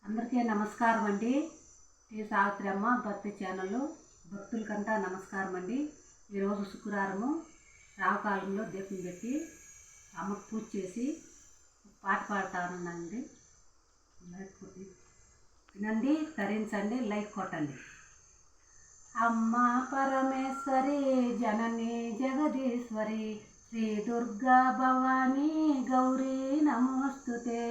అందరికీ నమస్కారం అండి. టీ సావిత్రమ్మ భక్తి ఛానల్ భక్తులకంతా నమస్కారం అండి. ఈరోజు శుక్రవారము రావకాలంలో దీపం పెట్టి అమ్మకు పూజ చేసి పాట పాడుతానండి. వినండి, తరించండి, లైక్ కొట్టండి. అమ్మ పరమేశ్వరి జనని జగదీశ్వరి శ్రీ దుర్గా భవానీ గౌరీ నమోస్తుతే.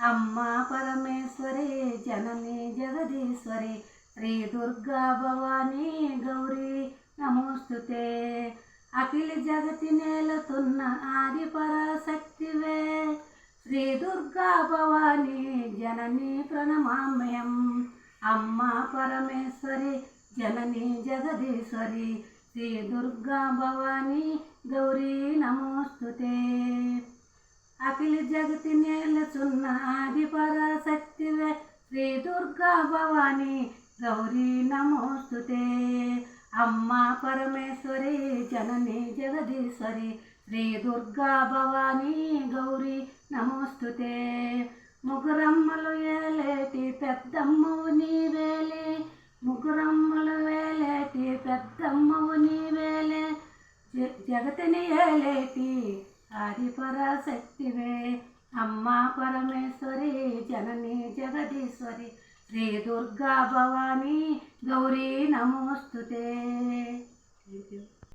అమ్మ పరమేశ్వరి జనని జగదీశ్వరి శ్రీ దుర్గా భవానీ గౌరీ నమోస్తుతే. అఖిల జగతి నేలతున్న ఆది పరాశక్తివే శ్రీ దుర్గా భవానీ జనని ప్రణమామ్యం. అమ్మ పరమేశ్వరి జనని జగదీశ్వరి శ్రీ దుర్గా భవానీ గౌరీ నమోస్తుతే. అఖిల జగతి నేలచున్న ఆది పరాశక్తివే శ్రీ దుర్గా భవానీ గౌరీ నమోస్తుతే. అమ్మ పరమేశ్వరి జనని జగదీశ్వరి శ్రీ దుర్గా భవానీ గౌరీ నమోస్తుతే. ముగ్గురమ్మలు ఏలేటి పెద్దమ్మవు నీవేలే, ముగ్గురమ్మలు వేలేటి పెద్దమ్మవు నీవేలే, జగతిని ఏలేటి ఆది పరాశక్తివే. అమ్మ పరమేశ్వరి జనని జగదీశ్వరి శ్రీ దుర్గా భవానీ గౌరీ నమోస్తుతే. Thank you.